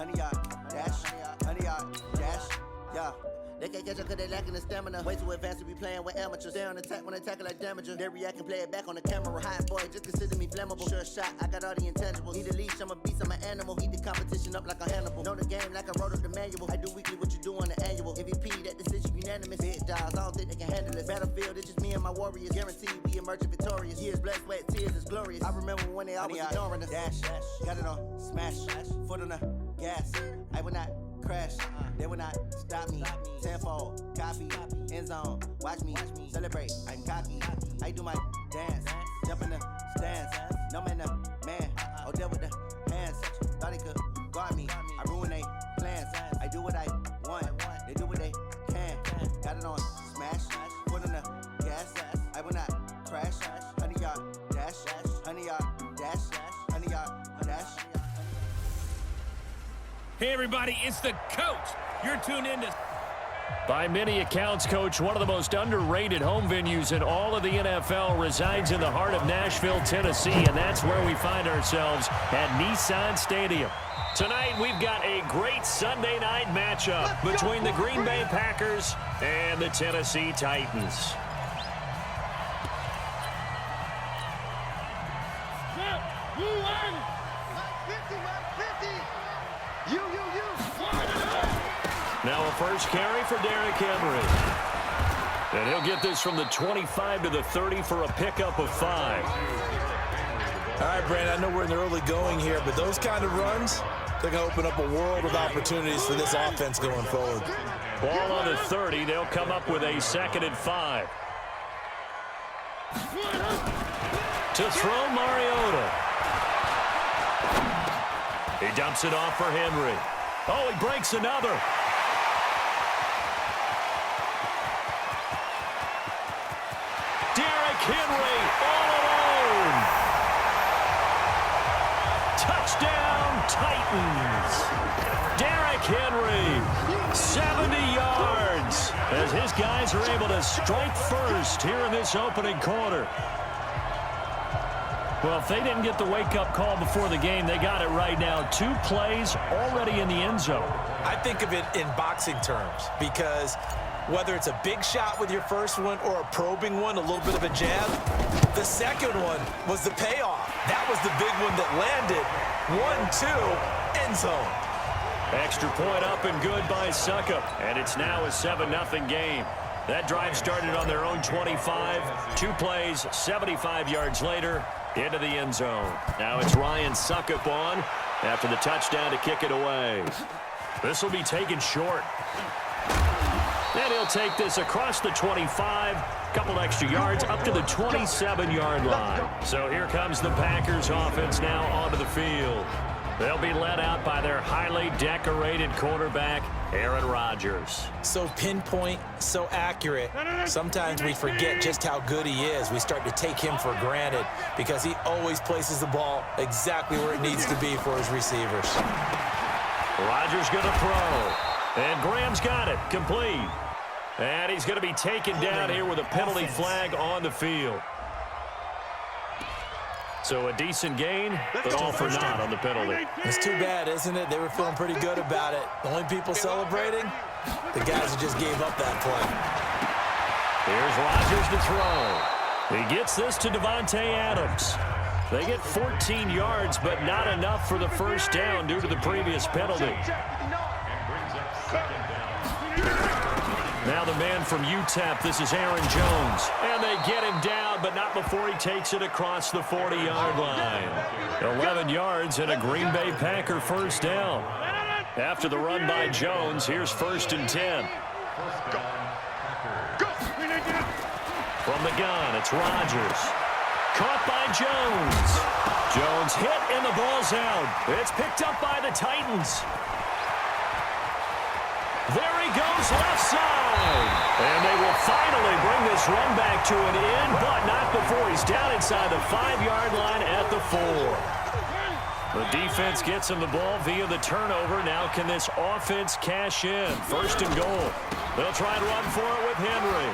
100 yard dash, 100 yard dash, yeah. They can't catch up cause they lacking the stamina. Way too advanced to be playing with amateurs. They on attack when they tackle like damager. They react and play it back on the camera. Hot boy, just consider me flammable. Sure shot, I got all the intangibles. Need a leash, I'm a beast, I'm an animal. Eat the competition up like a Hannibal. Know the game like I wrote up the manual. I do weekly what you do on the annual. MVP, that decision unanimous. Big dogs, I don't think they can handle this. Battlefield, it's just me and my warriors. Guaranteed we emerge victorious. Years, blood, sweat, tears, it's glorious. I remember when they always ignoring us. Dash, got it on, smash, foot on the gas. I will not crash, they will not stop me. Tenfold, copy, end zone, watch me celebrate. I'm cocky, I do my dance, jump in the stands. No man, man, oh deal with the hands. Thought they could guard me, I ruin they plans. I do what I want, they do what they can. Got it on smash, foot on the gas. I will not crash. 100 yard dash, 100 yard dash, 100 yard dash. Hey everybody, it's the coach. You're tuned in to... By many accounts, Coach, one of the most underrated home venues in all of the NFL resides in the heart of Nashville, Tennessee, and that's where we find ourselves at Nissan Stadium. Tonight, we've got a great Sunday night matchup between the Green Bay Packers and the Tennessee Titans. Now a first carry for Derrick Henry. And he'll get this from the 25 to the 30 for a pickup of 5. All right, Brandon, I know we're in the early going here, but those kind of runs, they're going to open up a world of opportunities for this offense going forward. Ball on the 30. They'll come up with a 2nd and 5. To throw Mariota. He dumps it off for Henry. Oh, he breaks another. Derrick Henry all alone. Touchdown, Titans. Derrick Henry, 70 yards, as his guys are able to strike first here in this opening quarter. Well, if they didn't get the wake-up call before the game, they got it right now. 2 plays already in the end zone. I think of it in boxing terms because whether it's a big shot with your first one or a probing one, a little bit of a jab, the second one was the payoff. That was the big one that landed. 1-2, end zone. Extra point up and good by Suckup. And it's now a 7-0 game. That drive started on their own 25. 2 plays, 75 yards later, into the end zone. Now it's Ryan Suckup on after the touchdown to kick it away. This will be taken short. And he'll take this across the 25, couple extra yards, up to the 27-yard line. So here comes the Packers offense now onto the field. They'll be led out by their highly decorated quarterback, Aaron Rodgers. So pinpoint, so accurate. Sometimes we forget just how good he is. We start to take him for granted because he always places the ball exactly where it needs to be for his receivers. Rodgers going to throw. And Graham's got it, complete. And he's going to be taken down here with a penalty flag on the field. So a decent gain, but all for naught on the penalty. It's too bad, isn't it? They were feeling pretty good about it. The only people celebrating, the guys who just gave up that play. Here's Rodgers to throw. He gets this to Devontae Adams. They get 14 yards, but not enough for the first down due to the previous penalty. Now the man from UTEP, this is Aaron Jones. And they get him down, but not before he takes it across the 40-yard line. 11 yards and a Green Bay Packer first down. After the run by Jones, here's 1st and 10. From the gun, it's Rodgers. Caught by Jones. Jones hit and the ball's out. It's picked up by the Titans. There he goes left side. And they will finally bring this run back to an end, but not before he's down inside the 5-yard line at the 4. The defense gets him the ball via the turnover. Now can this offense cash in? 1st and goal. They'll try and run for it with Henry.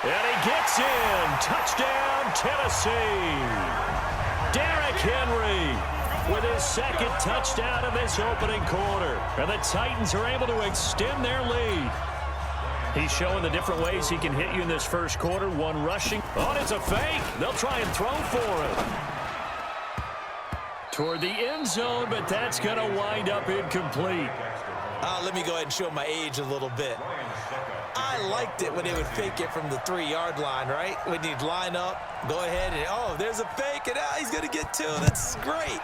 And he gets in. Touchdown, Tennessee. Derrick Henry. with his second touchdown of this opening quarter. And the Titans are able to extend their lead. He's showing the different ways he can hit you in this first quarter. One rushing. Oh, it's a fake. They'll try and throw for him. Toward the end zone, but that's going to wind up incomplete. Let me go ahead and show my age a little bit. I liked it when they would fake it from the 3-yard line, right? When you'd line up, go ahead and, oh, there's a fake, and he's going to get 2. That's great.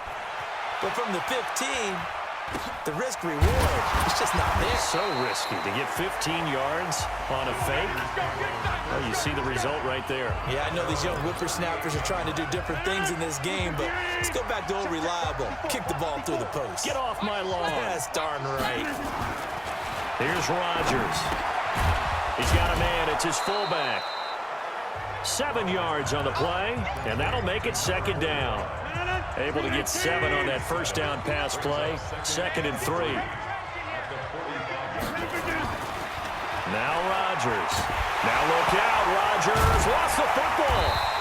But from the 15, the risk-reward, it's just not there. So risky to get 15 yards on a fake. Well, you see the result right there. Yeah, I know these young whippersnappers are trying to do different things in this game, but let's go back to old reliable. Kick the ball through the post. Get off my lawn. That's darn right. Here's Rodgers. He's got a man. It's his fullback. 7 yards on the play, and that'll make it second down. Able to get 7 on that first down pass play. 2nd and 3. Now Rodgers. Now look out. Rodgers lost the football.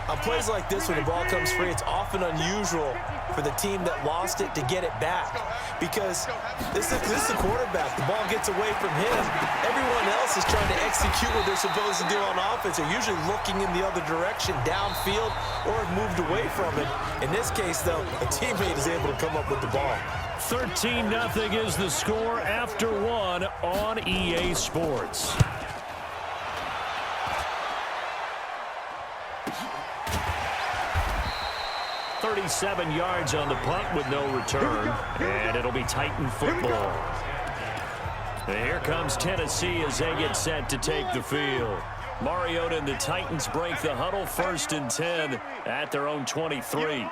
On plays like this, when the ball comes free, it's often unusual for the team that lost it to get it back, because this is the quarterback. The ball gets away from him. Everyone else is trying to execute what they're supposed to do on offense. They're usually looking in the other direction, downfield, or have moved away from it. In this case, though, a teammate is able to come up with the ball. 13-0 is the score after 1 on EA Sports. "37 yards on the punt with no return, and it'll be Titan football. And here comes Tennessee as they get set to take the field. Mariota and the Titans break the huddle, 1st and 10 at their own 23.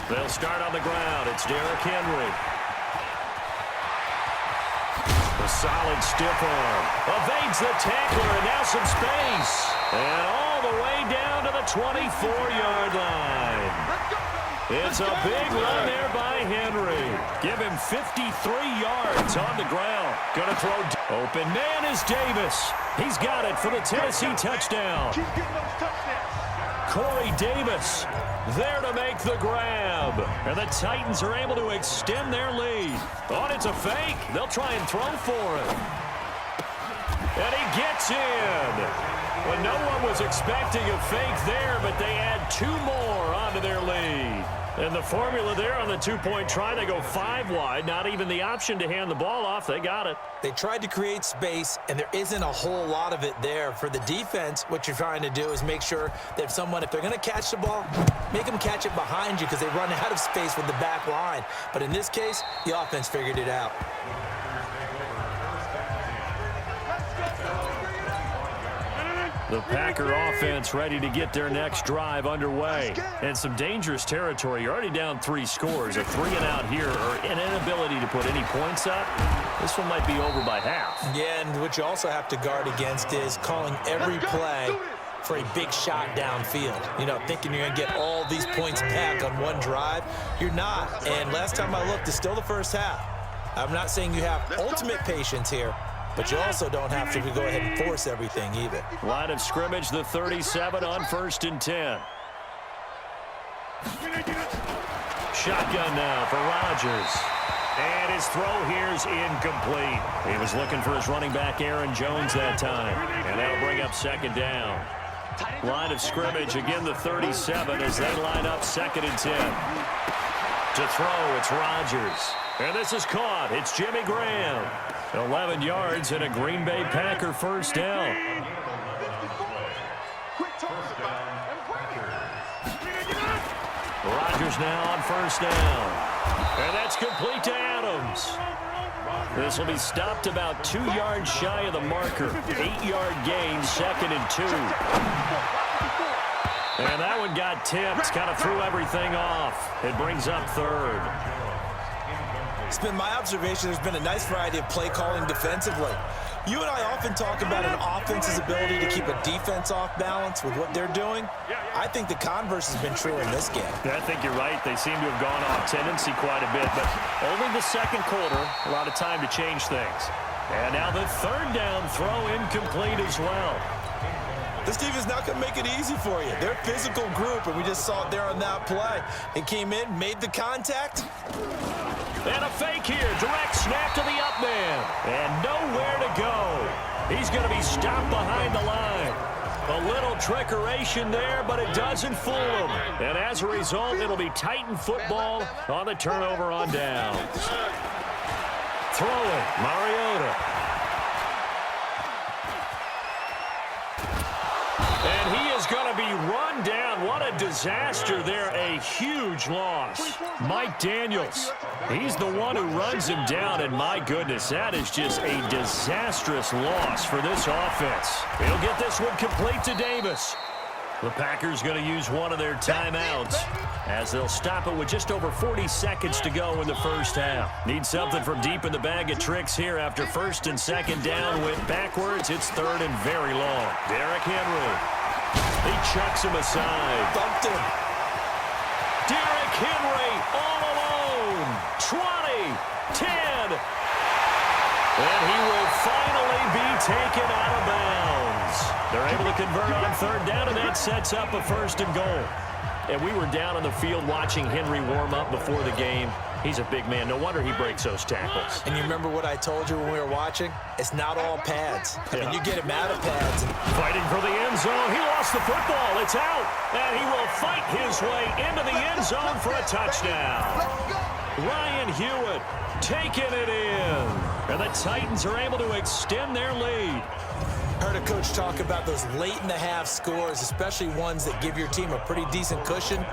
They'll start on the ground. It's Derrick Henry. A solid stiff arm. Evades the tackler, and now some space. And all the way down to the 24-yard line. It's a big run there by Henry. Give him 53 yards on the ground. Gonna throw. Open man is Davis. He's got it for the Tennessee touchdown. Corey Davis there to make the grab. And the Titans are able to extend their lead. Oh, it's a fake. They'll try and throw for him. And he gets in. Well, no one was expecting a fake there, but they add 2 more onto their lead. And the formula there on the 2-point try, they go 5 wide. Not even the option to hand the ball off. They got it. They tried to create space, and there isn't a whole lot of it there. For the defense, what you're trying to do is make sure that if they're going to catch the ball, make them catch it behind you, because they run out of space with the back line. But in this case, the offense figured it out. The Packer offense ready to get their next drive underway. And some dangerous territory. You're already down 3 scores. A 3-and-out here, or an inability to put any points up. This one might be over by half. Yeah, and what you also have to guard against is calling every play for a big shot downfield. You know, thinking you're going to get all these points back on one drive. You're not. And last time I looked, it's still the first half. I'm not saying you have ultimate patience here, but you also don't have to go ahead and force everything either. Line of scrimmage, the 37 on 1st and 10. Shotgun now for Rodgers. And his throw here's incomplete. He was looking for his running back, Aaron Jones, that time. And that'll bring up 2nd down. Line of scrimmage, again the 37 as they line up 2nd and 10. To throw, it's Rodgers. And this is caught. It's Jimmy Graham. 11 yards and a Green Bay Packer first down. Rodgers now on 1st down. And that's complete to Adams. This will be stopped about 2 yards shy of the marker. 8-yard gain, 2nd and 2. And that one got tipped. Kind of threw everything off. It brings up 3rd. It's been my observation there's been a nice variety of play calling defensively. You and I often talk about an offense's ability to keep a defense off balance with what they're doing. I think the converse has been true in this game. I think you're right. They seem to have gone off tendency quite a bit, but only the 2nd quarter, a lot of time to change things. And now the 3rd down throw incomplete as well. This defense is not going to make it easy for you. They're a physical group, and we just saw it there on that play. It came in, made the contact. And a fake here. Direct snap to the up man. And nowhere to go. He's going to be stopped behind the line. A little trickeration there, but it doesn't fool him. And as a result, it'll be Titan football on the turnover on downs. Throwing, Mariota. And he is going to be run down. What a disaster there. A huge loss. Mike Daniels. He's the one who runs him down, and my goodness, that is just a disastrous loss for this offense. He'll get this one complete to Davis. The Packers going to use one of their timeouts as they'll stop it with just over 40 seconds to go in the first half. Need something from deep in the bag of tricks here after first and second down. Went backwards. It's third and very long. Derrick Henry. He chucks him aside. Bumped him. Derrick Henry all alone. 20, 10. And he will finally be taken out of bounds. They're able to convert on third down, and that sets up a first and goal. And we were down on the field watching Henry warm up before the game. He's a big man. No wonder he breaks those tackles. And you remember what I told you when we were watching? It's not all pads. I mean, you get him out of pads. Fighting for the end zone. He lost the football. It's out. And he will fight his way into the end zone for a touchdown. Ryan Hewitt taking it in. And the Titans are able to extend their lead. Heard a coach talk about those late-in-the-half scores, especially ones that give your team a pretty decent cushion.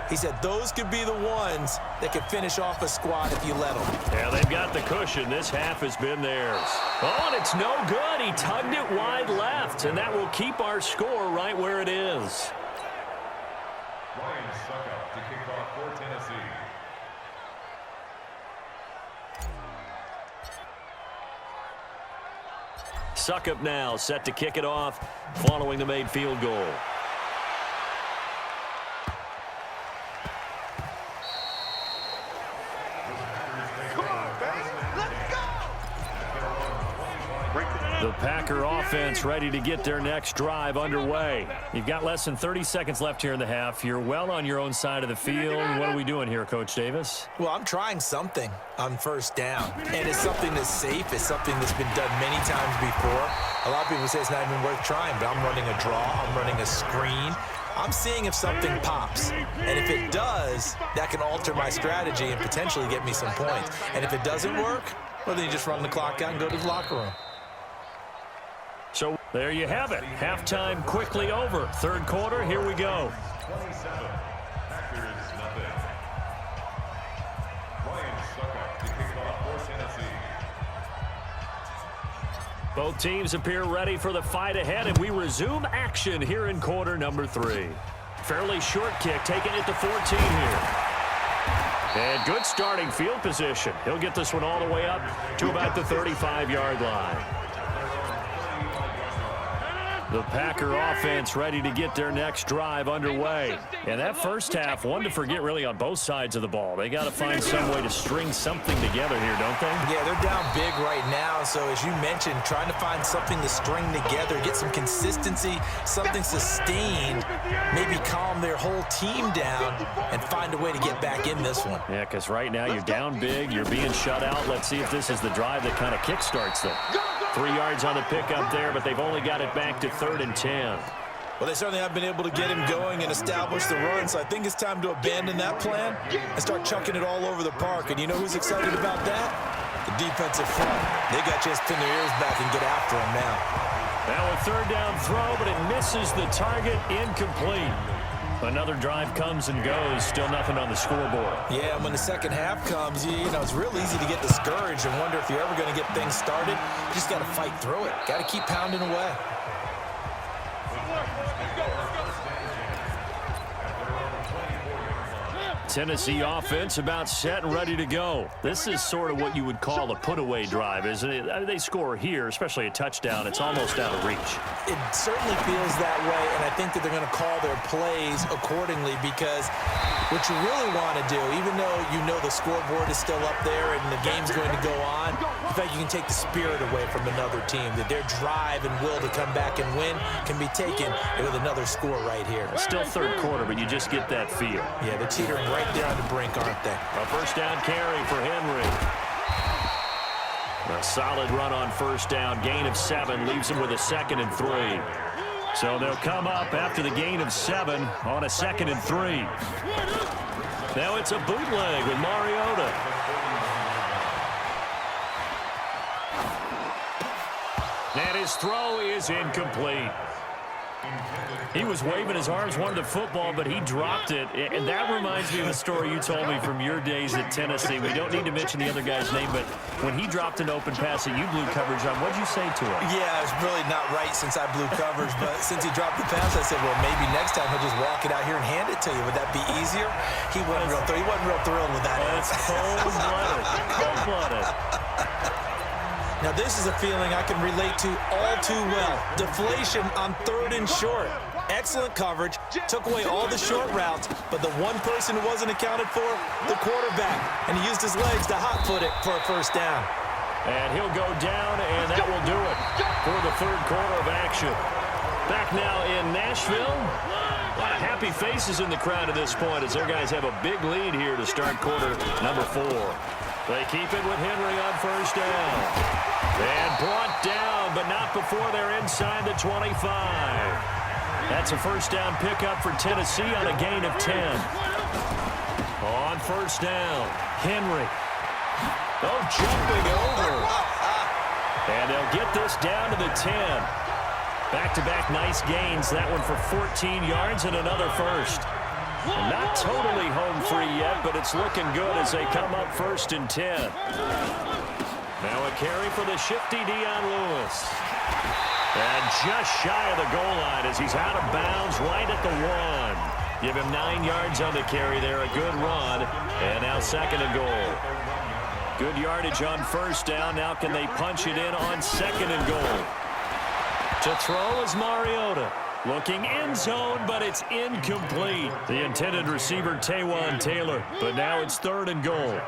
He said those could be the ones that could finish off a squad if you let them. Yeah, they've got the cushion. This half has been theirs. Oh, and it's no good. He tugged it wide left, and that will keep our score right where it is. Ryan Suckup to kick off for Tennessee. Suckup now set to kick it off following the made field goal. The Packer offense ready to get their next drive underway. You've got less than 30 seconds left here in the half. You're well on your own side of the field. What are we doing here, Coach Davis? Well, I'm trying something on first down. And it's something that's safe. It's something that's been done many times before. A lot of people say it's not even worth trying, but I'm running a draw. I'm running a screen. I'm seeing if something pops. And if it does, that can alter my strategy and potentially get me some points. And if it doesn't work, well, then you just run the clock out and go to the locker room. So there you have it. Halftime quickly over. Third quarter, here we go. 27, Packers nothing. Ryan Suckup to kick off for Tennessee. Both teams appear ready for the fight ahead, and we resume action here in quarter number 3. Fairly short kick, taking it to 14 here. And good starting field position. He'll get this one all the way up to about the 35-yard line. The Packer offense ready to get their next drive underway. And that first half, one to forget really on both sides of the ball. They got to find some way to string something together here, don't they? Yeah, they're down big right now. So as you mentioned, trying to find something to string together, get some consistency, something sustained, maybe calm their whole team down and find a way to get back in this one. Yeah, because right now you're down big, you're being shut out. Let's see if this is the drive that kind of kickstarts them. 3 yards on the pickup there, but they've only got it back to 3rd and 10. Well, they certainly have been able to get him going and establish the run, so I think it's time to abandon that plan and start chucking it all over the park. And you know who's excited about that? The defensive front. They got a chance to pin their ears back and get after him now. Now a third down throw, but it misses the target, incomplete. Another drive comes and goes, still nothing on the scoreboard. Yeah, and when the second half comes, you know, it's real easy to get discouraged and wonder if you're ever going to get things started. You just got to fight through it. Got to keep pounding away. Tennessee offense about set and ready to go. This is sort of what you would call a put-away drive, isn't it? I mean, they score here, especially a touchdown. It's almost out of reach. It certainly feels that way, and I think that they're going to call their plays accordingly because What you really want to do, even though you know the scoreboard is still up there and the game's going to go on, in fact, you can take the spirit away from another team, that their drive and will to come back and win can be taken with another score right here. Still third quarter, but you just get that feel. Yeah, they're teetering right there on the brink, aren't they? A first down carry for Henry. A solid run on first down. Gain of 7 leaves him with a 2nd and 3. So they'll come up after the gain of 7 on a 2nd and 3. Now it's a bootleg with Mariota. And his throw is incomplete. He was waving his arms, wanted the football, but he dropped it. And that reminds me of the story you told me from your days at Tennessee. We don't need to mention the other guy's name, but when he dropped an open pass that you blew coverage on, what'd you say to him? Yeah, it's really not right since I blew coverage, but since he dropped the pass, I said, well, maybe next time he'll just walk it out here and hand it to you. Would that be easier? He wasn't real thrilled with that. That's cold-blooded. Cold-blooded. Now, this is a feeling I can relate to all too well. Deflation on 3rd and short. Excellent coverage, took away all the short routes, but the one person who wasn't accounted for, the quarterback, and he used his legs to hot-foot it for a first down. And he'll go down, and that will do it for the third quarter of action. Back now in Nashville. A lot of happy faces in the crowd at this point as their guys have a big lead here to start quarter number 4. They keep it with Henry on first down. And brought down, but not before they're inside the 25. That's a first down pickup for Tennessee on a gain of 10. On first down, Henry. Oh, jumping over. And they'll get this down to the 10. Back-to-back nice gains. That one for 14 yards and another first. And not totally home free yet, but it's looking good as they come up 1st and 10. Now a carry for the shifty Dion Lewis. And just shy of the goal line as he's out of bounds right at the 1. Give him 9 yards on the carry there. A good run. And now 2nd and goal. Good yardage on first down. Now can they punch it in on 2nd and goal? To throw is Mariota. Looking end zone, but it's incomplete. The intended receiver, Taywan Taylor. But now it's 3rd and goal.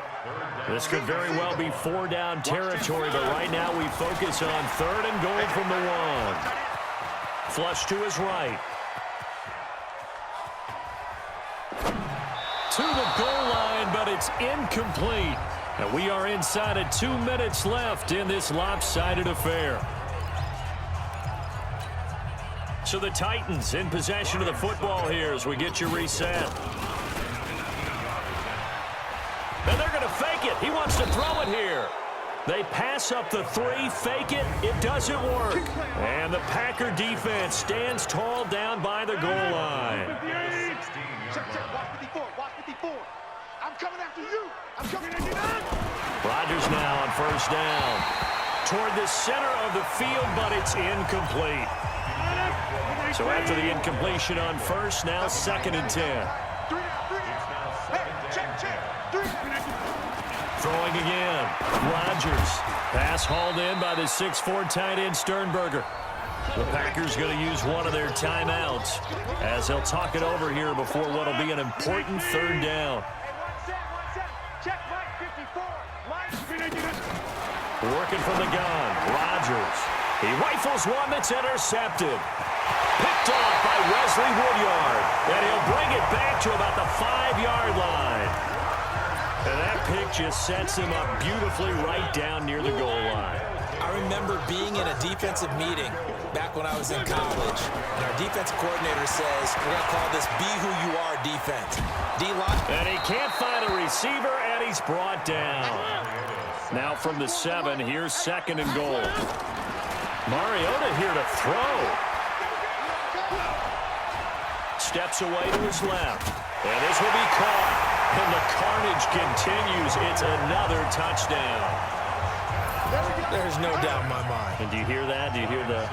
This could very well be 4-down territory, but right now we focus on 3rd and goal from the 1. Flush to his right. To the goal line, but it's incomplete. And we are inside of 2 minutes left in this lopsided affair. So the Titans in possession of the football here as we get you reset. And they're going to fake it. He wants to throw it here. They pass up the 3, fake it. It doesn't work. And the Packer defense stands tall down by the goal line. Check, watch 54, watch 54. I'm coming after you. I'm coming after you. Rodgers now on first down. Toward the center of the field, but it's incomplete. So after the incompletion on first, now 2nd and 10. Throwing again. Rodgers. Pass hauled in by the 6'4" tight end Sternberger. The Packers going to use one of their timeouts as they'll talk it over here before what will be an important 3rd down. Working from the gun. Rodgers. He rifles one that's intercepted. Picked off by Wesley Woodyard. And he'll bring it back to about the 5-yard line. And that pick just sets him up beautifully right down near the goal line. I remember being in a defensive meeting back when I was in college, and our defensive coordinator says, we're going to call this Be Who You Are defense. D-line. And he can't find a receiver, and he's brought down. Now from the 7, here's 2nd and goal. Mariota here to throw. Steps away to his left. And this will be caught. And the carnage continues. It's another touchdown. There's no doubt in my mind. And do you hear that? Do you hear the...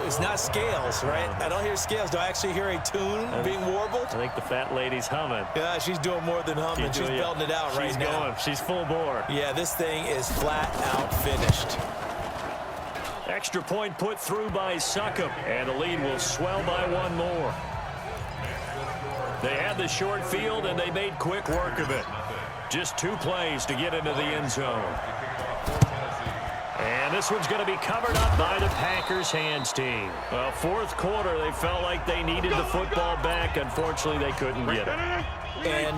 It's not scales, right? I don't hear scales. Do I actually hear a tune being warbled? I think the fat lady's humming. Yeah, she's doing more than humming. She's belting it out right now. She's going. She's full bore. Yeah, this thing is flat out finished. Extra point put through by Succop. And the lead will swell by 1 more. They had the short field, and they made quick work of it. Just 2 plays to get into the end zone. And this one's going to be covered up by the Packers hands team. Well, fourth quarter, they felt like they needed the football back. Unfortunately, they couldn't get it. And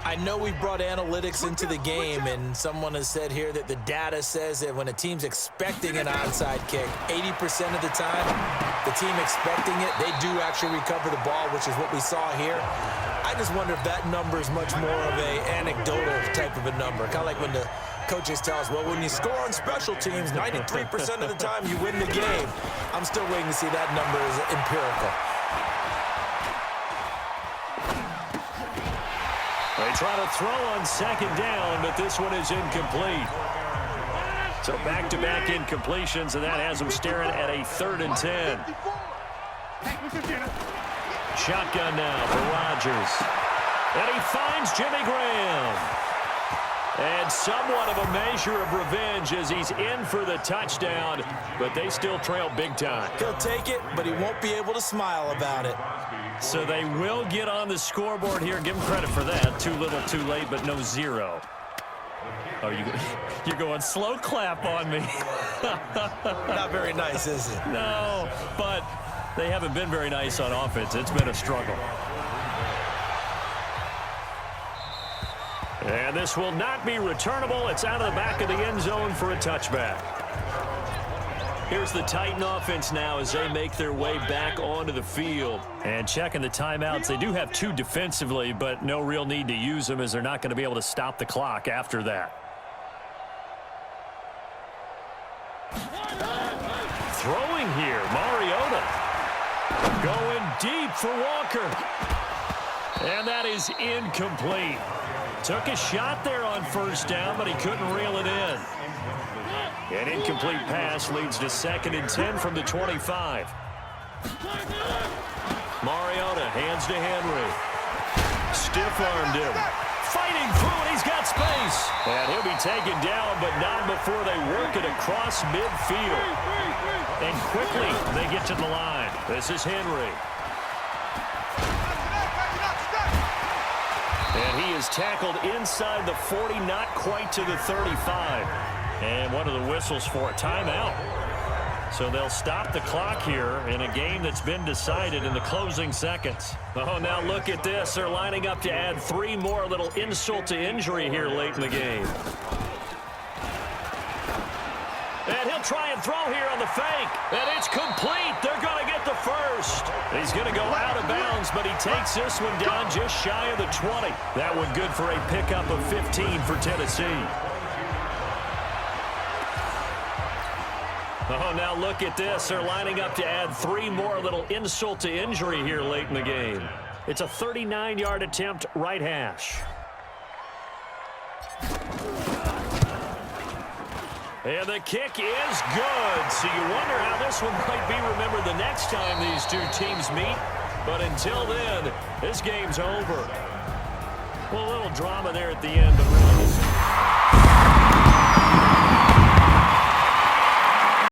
I know we've brought analytics into the game, and someone has said here that the data says that when a team's expecting an onside kick, 80% of the time, the team expecting it, they do actually recover the ball, which is what we saw here. I just wonder if that number is much more of a anecdotal type of a number. Kind of like when the coaches tell us, well, when you score on special teams, 93% of the time you win the game. I'm still waiting to see that number as empirical. They try to throw on second down, but this one is incomplete. So back-to-back incompletions, and that has them staring at a 3rd and 10. Shotgun now for Rodgers. And he finds Jimmy Graham. And somewhat of a measure of revenge as he's in for the touchdown, but they still trail big time. He'll take it, but he won't be able to smile about it. So they will get on the scoreboard here. Give them credit for that. Too little, too late, but no 0. Oh, you're going slow clap on me. Not very nice, is it? No, but they haven't been very nice on offense. It's been a struggle. And this will not be returnable. It's out of the back of the end zone for a touchback. Here's the Titan offense now as they make their way back onto the field. And checking the timeouts, they do have 2 defensively, but no real need to use them as they're not going to be able to stop the clock after that. Throwing here, Mariota. Going deep for Walker. And that is incomplete. Took a shot there on first down, but he couldn't reel it in. An incomplete pass leads to 2nd and 10 from the 25. Mariota hands to Henry. Stiff-armed him. Fighting through it, he's got space. And he'll be taken down, but not before they work it across midfield. And quickly, they get to the line. This is Henry. And he is tackled inside the 40, not quite to the 35. And one of the whistles for a timeout. So they'll stop the clock here in a game that's been decided in the closing seconds. Oh, now look at this. They're lining up to add 3 more, little insult to injury here late in the game. And he'll try and throw here on the fake. And it's complete. They're going to get the first. He's going to go out of bounds, but he takes this one down just shy of the 20. That one good for a pickup of 15 for Tennessee. Oh, now look at this. They're lining up to add 3 more, little insult to injury here late in the game. It's a 39-yard attempt, right hash. And the kick is good. So you wonder how this one might be remembered the next time these 2 teams meet. But until then, this game's over. Well, a little drama there at the end, but really.